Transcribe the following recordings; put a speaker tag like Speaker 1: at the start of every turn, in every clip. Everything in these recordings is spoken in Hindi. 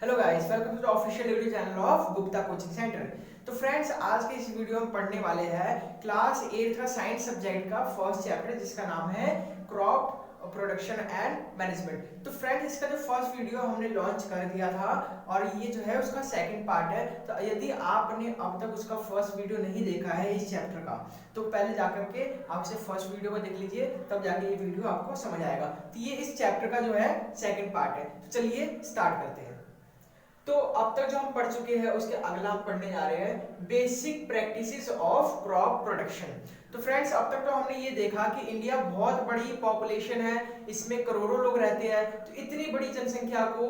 Speaker 1: Hello guys, welcome to the official YouTube channel of Gupta coaching centre. तो फ्रेंड्स, आज के इस वीडियो में पढ़ने वाले हैं क्लास 8 का साइंस सब्जेक्ट का फर्स्ट चैप्टर, जिसका नाम है क्रॉप प्रोडक्शन एंड मैनेजमेंट। तो फ्रेंड्स, इसका जो फर्स्ट वीडियो हमने लॉन्च कर दिया था और ये जो है उसका सेकंड पार्ट है। तो यदि आपने अब तक उसका फर्स्ट वीडियो नहीं देखा है इस चैप्टर का, तो पहले जाकर के आपसे फर्स्ट वीडियो को देख लीजिए, तब जाके ये वीडियो आपको समझ आएगा। तो ये इस चैप्टर का जो है सेकंड पार्ट है। तो चलिए स्टार्ट करते हैं। तो अब तक जो हम पढ़ चुके हैं उसके अगला हम पढ़ने जा रहे हैं basic practices of crop production. तो फ्रेंड्स, अब तक तो हमने ये देखा कि इंडिया बहुत बड़ी पॉपुलेशन है, इसमें करोड़ों लोग रहते हैं। तो इतनी बड़ी जनसंख्या को,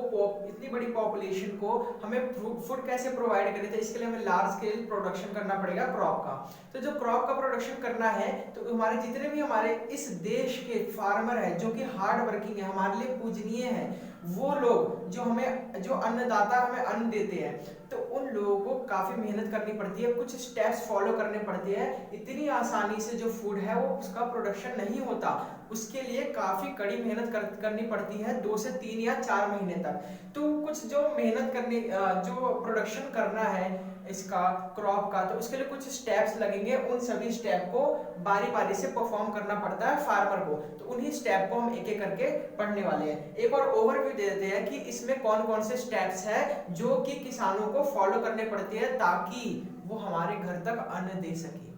Speaker 1: इतनी बड़ी पॉपुलेशन को हमें फूड कैसे प्रोवाइड करें थे, इसके लिए हमें लार्ज स्केल प्रोडक्शन करना पड़ेगा क्रॉप का। तो जो क्रॉप का प्रोडक्शन करना है, तो हमारे जितने भी हमारे इस देश के फार्मर है जो कि हार्ड वर्किंग है, हमारे लिए पूजनीय है, वो लोग जो हमें, जो अन्नदाता हमें अन्न देते हैं, तो उन लोगों को काफी मेहनत करनी पड़ती है, कुछ स्टेप्स फॉलो करने पड़ते हैं। इतनी आसानी से जो फूड है वो उसका प्रोडक्शन नहीं होता, उसके लिए काफी कड़ी मेहनत करनी पड़ती है, 2 से 3 या 4 महीने तक। तो कुछ जो मेहनत करने, जो प्रोडक्शन करना है इसका क्रॉप का, तो उसके लिए कुछ स्टेप्स लगेंगे। उन सभी स्टेप को बारी बारी से परफॉर्म करना पड़ता है फार्मर को। तो उन्हीं स्टेप को हम एक एक करके पढ़ने वाले हैं। एक और ओवरव्यू दे देते हैं कि इसमें कौन कौन से स्टेप्स है जो कि किसानों को फॉलो करने पड़ते हैं ताकि वो हमारे घर तक अन्न दे सके।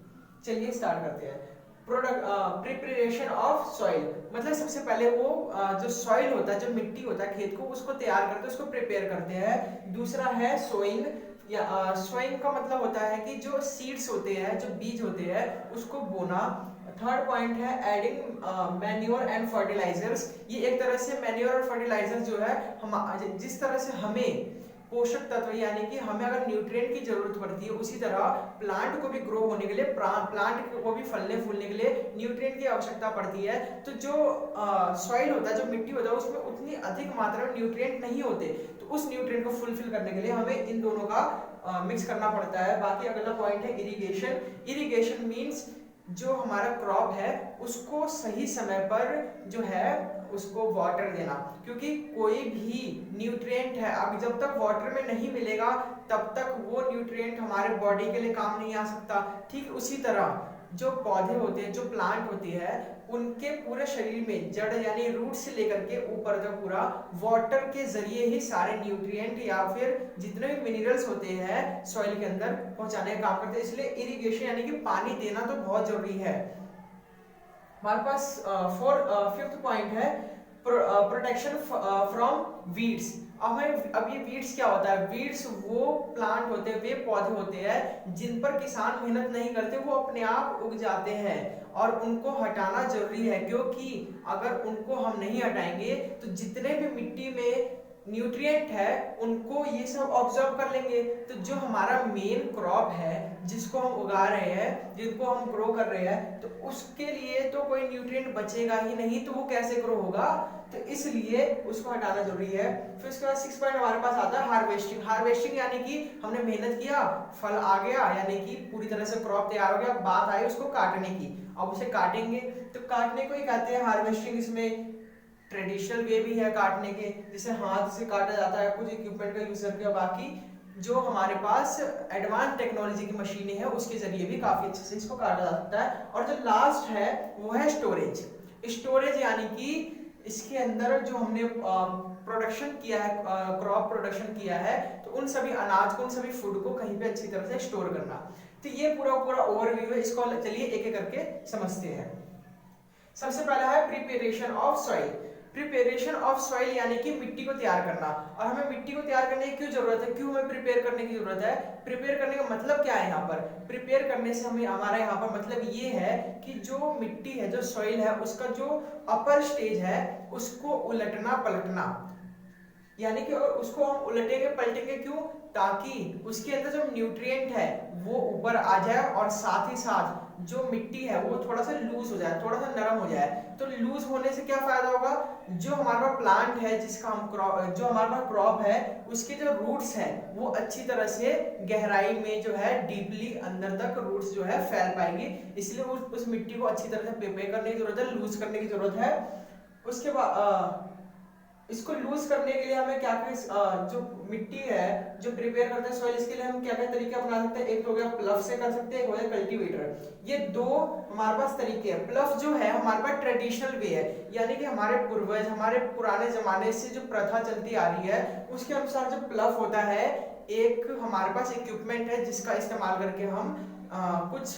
Speaker 1: चलिए स्टार्ट करते हैं। प्रिपरेशन ऑफ सॉइल, मतलब सबसे पहले वो जो सॉइल होता है, जो मिट्टी होता है खेत को, उसको तैयार करते हैं, उसको प्रिपेयर करते हैं। दूसरा है सोइंग, या सोइंग का मतलब होता है कि जो सीड्स होते हैं, जो बीज होते हैं, उसको बोना। थर्ड पॉइंट है एडिंग मैन्योर एंड फर्टिलाइजर्स। ये एक तरह से मैन्योर और फर्टिलाइजर्स जो है, हम जिस तरह से हमें पोषक तत्व, यानी कि हमें अगर न्यूट्रिएंट की जरूरत पड़ती है, उसी तरह प्लांट को भी ग्रो होने के लिए, प्लांट को भी फलने फूलने के लिए न्यूट्रिएंट की आवश्यकता पड़ती है। तो जो सॉइल होता है, जो मिट्टी होता है, उसमें उतनी अधिक मात्रा में न्यूट्रिएंट नहीं होते। तो उस न्यूट्रिएंट को फुलफिल करने के लिए हमें इन दोनों का मिक्स करना पड़ता है। बाकी अगला पॉइंट है इरिगेशन। इरिगेशन मीन्स जो हमारा क्रॉप है उसको सही समय पर जो है उसको वाटर देना, क्योंकि कोई भी न्यूट्रिएंट है, अब जब तक वाटर में नहीं मिलेगा तब तक वो न्यूट्रिएंट हमारे बॉडी के लिए काम नहीं आ सकता। ठीक उसी तरह जो पौधे होते हैं, जो प्लांट होती है, उनके पूरे शरीर में जड़ यानी रूट से लेकर के ऊपर तक पूरा वाटर के जरिए ही सारे न्यूट्रिएंट या फिर जितने भी मिनरल्स होते हैं सॉइल के अंदर पहुंचाने का काम करते हैं। इसलिए इरिगेशन यानी कि पानी देना तो बहुत जरूरी है। हमारे पास फिफ्थ पॉइंट है प्रोटेक्शन फ्रॉम वीड्स। अब ये वीड्स क्या होता है? वीड्स वो प्लांट होते हैं, वे पौधे होते हैं जिन पर किसान मेहनत नहीं करते, वो अपने आप उग जाते हैं और उनको हटाना जरूरी है, क्योंकि अगर उनको हम नहीं हटाएंगे तो जितने भी मिट्टी में न्यूट्रिएंट है उनको ये सब ऑब्जर्व कर लेंगे। तो जो हमारा मेन क्रॉप है, जिसको हम उगा रहे हैं, जिनको हम ग्रो कर रहे हैं, तो उसके लिए तो कोई न्यूट्रिएंट बचेगा ही नहीं, तो वो कैसे ग्रो होगा? तो इसलिए उसको हटाना जरूरी है। फिर उसके बाद 6 पॉइंट हमारे पास आता है हार्वेस्टिंग। हार्वेस्टिंग यानी कि हमने मेहनत किया, फल आ गया, यानी कि पूरी तरह से क्रॉप तैयार हो गया, बात आई उसको काटने की। अब उसे काटेंगे, तो काटने को ही कहते हैं हार्वेस्टिंग। इसमें ट्रेडिशनल वे भी है काटने के, जिसे हाथ से काटा जाता है, कुछ इक्विपमेंट का यूज करके, बाकी जो हमारे पास एडवांस टेक्नोलॉजी की मशीनें हैं उसके जरिए भी काफी अच्छे से इसको काटा जा सकता है। और जो लास्ट है वो है स्टोरेज। स्टोरेज यानी कि इसके अंदर जो हमने प्रोडक्शन किया है, क्रॉप प्रोडक्शन किया है, तो उन सभी अनाज को, उन सभी फूड को कहीं पे अच्छी तरह से स्टोर करना। तो ये पूरा ओवरव्यू है, इसको चलिए एक एक करके समझते हैं। सबसे पहला है preparation of soil. Preparation of soil यानी कि मिट्टी को तैयार करना। और हमें मिट्टी को तैयार करने की क्यों जरूरत है, क्यों हमें प्रिपेयर करने की जरूरत है? प्रिपेयर करने का मतलब क्या है? यहाँ पर प्रिपेयर करने से हमें, हमारा यहाँ पर मतलब ये है कि जो मिट्टी है, जो सॉइल है, उसका जो अपर स्टेज है उसको उलटना पलटना, यानी कि उसको हम उलटेंगे पलटेंगे, क्यों? ताकि उसके अंदर जो न्यूट्रिएंट है वो ऊपर आ जाए और साथ ही साथ जो मिट्टी है वो थोड़ा सा लूज हो जाए, थोड़ा सा नरम हो जाए। तो लूज होने से क्या फायदा होगा? जो हमारा प्लांट है, जिसका हम जो हमारा पास क्रॉप है, उसके जो रूट्स हैं वो अच्छी तरह से गहराई में जो है डीपली अंदर तक रूट्स जो है फैल पाएंगी। इसलिए उस मिट्टी को अच्छी तरह से प्रिपेयर करने की जरूरत है, लूज करने की जरूरत है। उसके बाद इसको लूज करने के लिए हमें क्या क्या जो मिट्टी है जो प्रिपेयर करते हैं सॉइल, इसके लिए हम क्या क्या तरीके अपना सकते हैं। एक तो हो गया प्लफ से कर सकते हैं, एक हो गया कल्टीवेटर। ये दो हमारे पास तरीके हैं। प्लफ जो है हमारे पास ट्रेडिशनल वे है, यानी कि हमारे पूर्वज हमारे पुराने जमाने से जो प्रथा चलती आ रही है उसके अनुसार जो प्लफ होता है, एक हमारे पास इक्विपमेंट है जिसका इस्तेमाल करके हम कुछ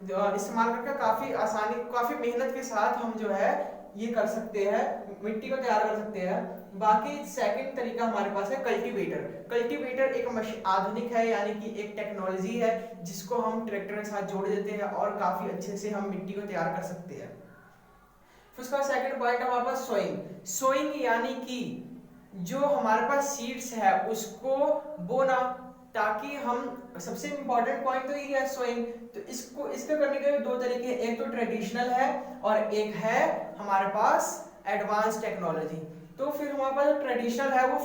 Speaker 1: इस्तेमाल करके काफी आसानी काफी मेहनत के साथ हम जो है ये कर सकते हैं, मिट्टी को तैयार कर सकते हैं। बाकी सेकंड तरीका हमारे पास है कल्टीवेटर। कल्टीवेटर एक मशीन आधुनिक है, यानी कि एक टेक्नोलॉजी है जिसको हम ट्रैक्टर के साथ जोड़ देते हैं और काफी अच्छे से हम मिट्टी को तैयार कर सकते हैं। फिर उसका सेकंड पॉइंट हमारे पास सोइंग। सोइंग यानी कि जो हमारे पास सीड्स है उसको बोना, ताकि हम सबसे इंपॉर्टेंट पॉइंट तो ये है सोइंग। तो इसके करने के दो तरीके, एक तो ट्रेडिशनल है और एक है हमारे पास एडवांस टेक्नोलॉजी। तो फिर हमारे पास ट्रेडिशनल है वो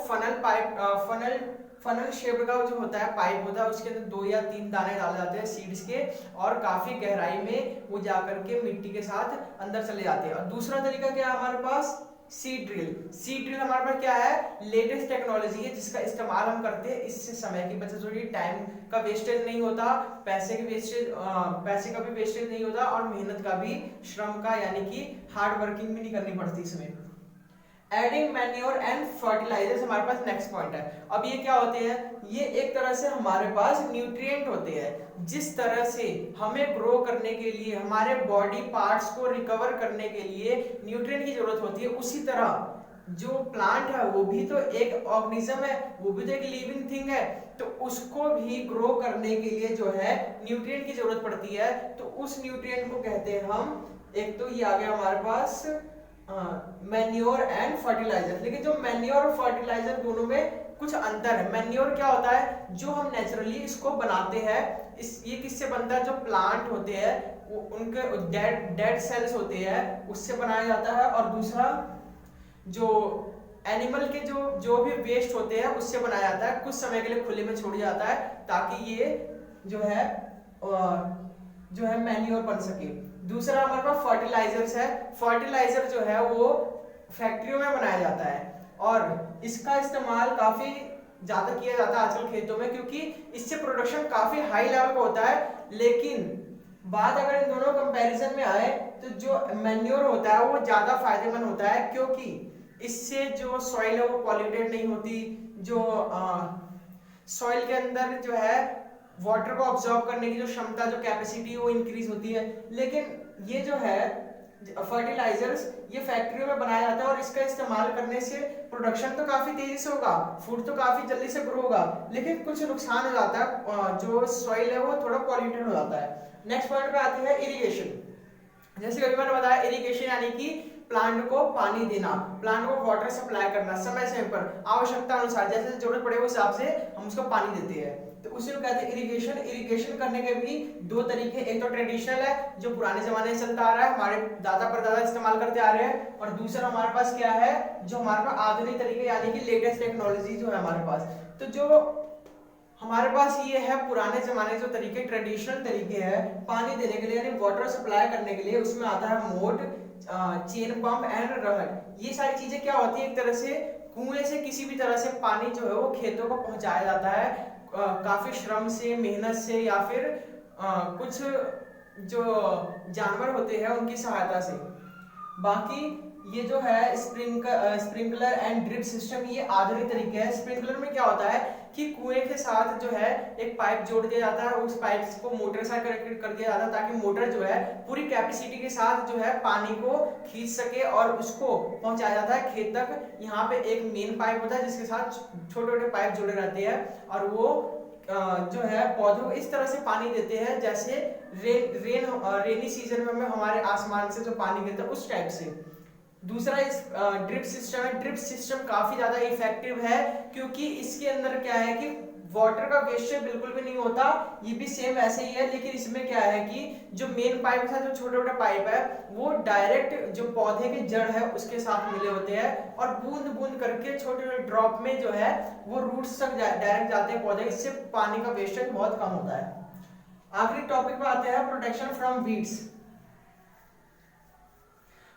Speaker 1: फनल शेप का जो होता है पाइप होता है, उसके अंदर 2 या 3 दाने डाले जाते हैं सीड्स के और काफी गहराई में वो जाकर के मिट्टी के साथ अंदर चले जाते हैं। और दूसरा तरीका क्या है हमारे पास, सीड ड्रिल। सीड ड्रिल हमारे पास क्या है, लेटेस्ट टेक्नोलॉजी है जिसका इस्तेमाल हम करते हैं। इससे समय की बचत होगी, टाइम का वेस्टेज नहीं होता, पैसे का भी वेस्टेज नहीं होता और मेहनत का भी, श्रम का यानी कि हार्ड वर्किंग भी नहीं करनी पड़ती इसमें। एडिंग मैन्योर एंड फर्टिलाइजर्स हमारे पास नेक्स्ट पॉइंट है। अब ये क्या होते हैं, ये एक तरह से हमारे पास न्यूट्रिएंट होते हैं। जिस तरह से हमें ग्रो करने के लिए, हमारे बॉडी पार्ट्स को रिकवर करने के लिए न्यूट्रिएंट की जरूरत होती है, उसी तरह जो प्लांट है वो भी तो एक ऑर्गेनिज्म है, वो भी तो एक लिविंग थिंग है, तो उसको भी ग्रो करने के लिए जो है न्यूट्रिएंट की जरूरत पड़ती है। तो उस न्यूट्रिएंट को कहते हैं हम, एक तो ये आ गया हमारे पास मैन्योर एंड फर्टिलाइजर। लेकिन जो मैन्योर और फर्टिलाइजर दोनों में कुछ अंतर है। मैन्योर क्या होता है, जो हम नेचुरली इसको बनाते हैं, ये किससे बनता है, जो प्लांट होते हैं वो उनके डेड सेल्स होते हैं उससे बनाया जाता है। और दूसरा जो एनिमल के जो भी वेस्ट होते हैं उससे बनाया जाता है, कुछ समय के लिए खुले में छोड़ जाता है ताकि ये जो है मैन्योर बन सके। दूसरा हमारे पास फर्टिलाइजर्स है। फर्टिलाइजर जो है वो फैक्ट्रियों में बनाया जाता है और इसका इस्तेमाल काफी ज्यादा किया जाता है आजकल खेतों में, क्योंकि इससे प्रोडक्शन काफी हाई लेवल का होता है। लेकिन बात अगर इन दोनों कंपैरिजन में आए तो जो मैन्योर होता है वो ज्यादा फायदेमंद होता है, क्योंकि इससे जो सॉइल है वो पॉल्यूटेड नहीं होती, जो सॉइल के अंदर जो है वाटर को ऑब्जॉर्व करने की जो क्षमता, जो कैपेसिटी वो इंक्रीज होती है। लेकिन ये जो है फर्टिलाइजर्स ये फैक्ट्रियों में बनाया जाता है और इसका इस्तेमाल करने से प्रोडक्शन तो काफी तेजी से होगा, फूड तो काफी जल्दी से ग्रो होगा, लेकिन कुछ नुकसान हो जाता है, जो सॉइल है वो थोड़ा पॉल्यूटेड हो जाता है। नेक्स्ट पॉइंट पे आते हैं इरिगेशन। जैसे अभी मैंने बताया, इरिगेशन यानी कि प्लांट को पानी देना, प्लांट को वाटर सप्लाई करना समय समय पर आवश्यकता अनुसार, जैसे जरूरत पड़े उस हिसाब से हम उसको पानी देते हैं, तो उसी को कहते हैं इरिगेशन। इरिगेशन करने के भी दो तरीके, एक तो ट्रेडिशनल है जो पुराने जमाने से चलता आ रहा है, हमारे दादा परदादा इस्तेमाल करते आ रहे हैं, और दूसरा हमारे पास क्या है, जो हमारे पास आधुनिक तरीके यानी कि लेटेस्ट टेक्नोलॉजी जो है हमारे पास। तो जो हमारे पास ये है पुराने जमाने जो तरीके, ट्रेडिशनल तरीके हैं पानी देने के लिए यानी वाटर सप्लाई करने के लिए, उसमें आता है मोट, चेन पंप एंड रहट। ये सारी चीजें क्या होती है, एक तरह से कुएं से किसी भी तरह से पानी जो है वो खेतों को पहुंचाया जाता है, काफी श्रम से, मेहनत से, या फिर कुछ जो जानवर होते हैं उनकी सहायता से। बाकी ये जो है स्प्रिंकलर एंड ड्रिप सिस्टम, ये आधुनिक तरीके है। स्प्रिंकलर में क्या होता है कि कुएं के साथ जो है एक पाइप जोड़ दिया जाता है, उस पाइप को मोटर से कनेक्ट कर दिया जाता है ताकि मोटर जो है पूरी कैपेसिटी के साथ जो है पानी को खींच सके और उसको पहुंचाया जाता है खेत तक। यहाँ पे एक मेन पाइप होता है जिसके साथ छोटे छोटे पाइप जुड़े रहते हैं और वो जो है पौधों को इस तरह से पानी देते हैं जैसे रेनी सीजन में हमें हमारे आसमान से जो पानी गिरता है उस टाइप से। दूसरा इस ड्रिप सिस्टम है। ड्रिप सिस्टम काफी ज्यादा इफेक्टिव है क्योंकि इसके अंदर क्या है कि वाटर का वेस्टेज बिल्कुल भी नहीं होता, ये भी सेम ऐसे ही है, लेकिन इसमें क्या है कि जो मेन पाइप है, जो छोटे छोटे पाइप है, वो डायरेक्ट जो पौधे की जड़ है उसके साथ मिले होते हैं और बूंद बूंद करके छोटे छोटे ड्रॉप में जो है वो रूट्स तक डायरेक्ट जाते हैं पौधे, इससे पानी का वेस्टेज बहुत कम होता है। आखिरी टॉपिक पे आते हैं, प्रोटेक्शन फ्रॉम वीड्स।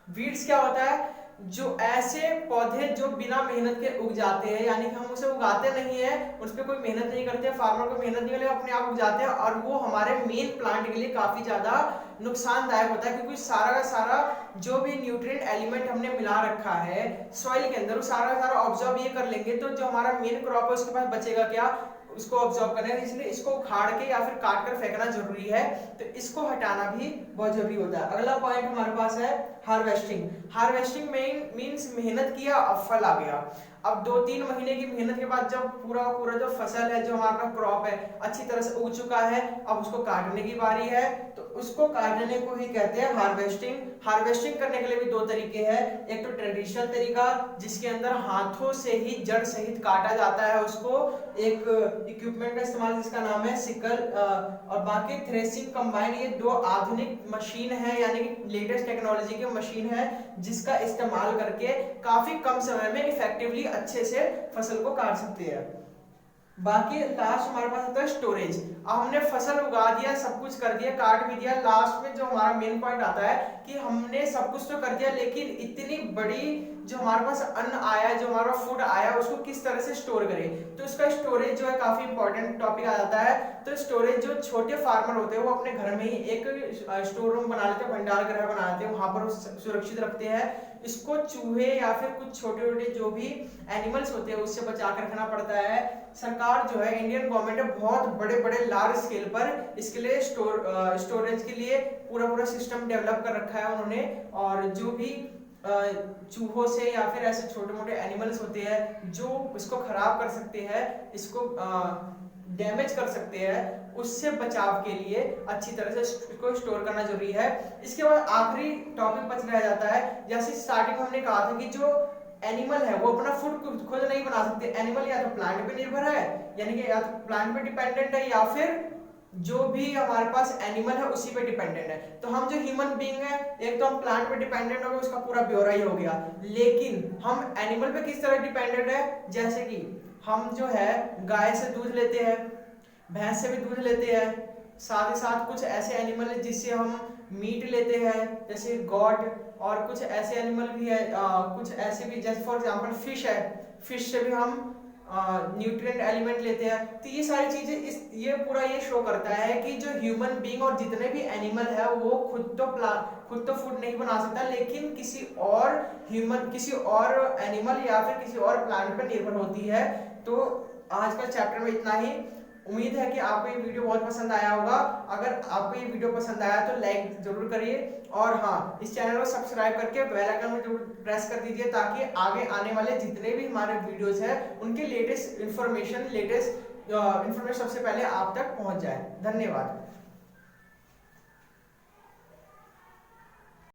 Speaker 1: वीड्स क्या होता है? जो ऐसे पौधे जो बिना मेहनत के उग जाते हैं, यानी कि हम उसे उगाते नहीं है, उस पर कोई मेहनत नहीं करते, फार्मर को मेहनत नहीं करते, अपने आप उग जाते हैं और वो हमारे मेन प्लांट के लिए काफी ज्यादा नुकसानदायक होता है, क्योंकि सारा का सारा जो भी न्यूट्रिएंट एलिमेंट हमने मिला रखा है सॉइल के अंदर वो सारा का सारा ऑब्जॉर्ब ये कर लेंगे, तो जो हमारा मेन क्रॉप है उसके पास बचेगा क्या, उसको ऑब्जॉर्ब करने, इसलिए इसको उखाड़ के या फिर काट कर फेंकना जरूरी है, तो इसको हटाना भी बहुत जरूरी होता है। अगला पॉइंट हमारे पास है हार्वेस्टिंग। हार्वेस्टिंग मींस मेहनत किया अब फल आ गया। अब 2-3 महीने की मेहनत के बाद जब पूरा पूरा जो फसल है, जो हमारा क्रॉप है अच्छी तरह से उग चुका है, अब उसको काटने की बारी है, तो उसको काटने को ही कहते हैं हार्वेस्टिंग। हार्वेस्टिंग करने के लिए भी 2 तरीके हैं, एक तो ट्रेडिशनल तरीका जिसके अंदर हाथों से ही जड़ सहित काटा जाता है उसको, एक इक्विपमेंट का इस्तेमाल जिसका नाम है सिकल, और बाकी थ्रेसिंग कंबाइन, ये 2 आधुनिक मशीन है, यानी कि लेटेस्ट टेक्नोलॉजी की मशीन है जिसका इस्तेमाल करके काफी कम समय में इफेक्टिवली अच्छे से फसल को काट सकते हैं। बाकी लास्ट हमारे पास आता है स्टोरेज। अब हमने फसल उगा दिया, सब कुछ कर दिया, काट भी दिया, लास्ट में जो हमारा मेन पॉइंट आता है कि हमने सब कुछ तो कर दिया, लेकिन इतनी बड़ी जो हमारे पास अन्न आया, जो हमारा फूड आया, उसको किस तरह से स्टोर करें, तो इसका स्टोरेज जो है काफी इंपॉर्टेंट टॉपिक आ जाता है। तो स्टोरेज जो छोटे फार्मर होते हैं वो अपने घर में ही एक स्टोर रूम बना लेते हैं, भंडार गृह बना लेते हैं, वहां पर सुरक्षित रखते हैं। इसको चूहे या फिर कुछ छोटे छोटे जो भी एनिमल्स होते हैं उससे बचा कर रखना पड़ता है। सरकार जो है, इंडियन गवर्नमेंट है, बहुत बड़े बड़े लार्ज स्केल पर इसके लिए स्टोरेज के लिए पूरा पूरा सिस्टम डेवलप कर रखा है उन्होंने, और जो भी चूहों से या फिर ऐसे छोटे मोटे एनिमल्स होते हैं जो इसको खराब कर सकते हैं, इसको डैमेज कर सकते हैं, उससे बचाव के लिए अच्छी तरह से इसको स्टोर करना जरूरी है। इसके बाद आखिरी टॉपिक बच रह जाता है, जैसे स्टार्टिंग में हमने कहा था कि जो एनिमल है वो अपना फूड खुद नहीं बना सकते, एनिमल या तो प्लांट पे निर्भर है, यानी कि या तो प्लांट पे डिपेंडेंट है, या फिर जो भी हमारे पास एनिमल है उसी पे डिपेंडेंट है। तो हम जो ह्यूमन बीइंग है, एक तो हम प्लांट पे डिपेंडेंट हो गए, उसका पूरा ब्यौरा ही हो गया, लेकिन हम एनिमल पे किस तरह डिपेंडेंट है, जैसे कि हम जो है गाय से दूध लेते हैं, भैंस से भी दूध लेते हैं, साथ ही साथ कुछ ऐसे एनिमल है जिससे हम मीट लेते हैं जैसे गॉट, और कुछ ऐसे एनिमल भी है, कुछ ऐसे भी जैसे फॉर एग्जांपल फिश है, फिश से भी हम न्यूट्रिएंट एलिमेंट लेते हैं। तो ये सारी चीजें ये पूरा ये शो करता है कि जो ह्यूमन बीइंग और जितने भी एनिमल है वो खुद तो फूड नहीं बना सकता, लेकिन किसी और एनिमल या फिर किसी और प्लांट पर निर्भर होती है। तो आज का चैप्टर में इतना ही। उम्मीद है कि आपको ये वीडियो बहुत पसंद आया होगा। अगर आपको ये वीडियो पसंद आया तो लाइक जरूर करिए, और हाँ, इस चैनल को सब्सक्राइब करके बेल आइकन में जरूर प्रेस कर दीजिए, ताकि आगे आने वाले जितने भी हमारे वीडियोस हैं उनके लेटेस्ट इन्फॉर्मेशन सबसे पहले आप तक पहुंच जाए। धन्यवाद।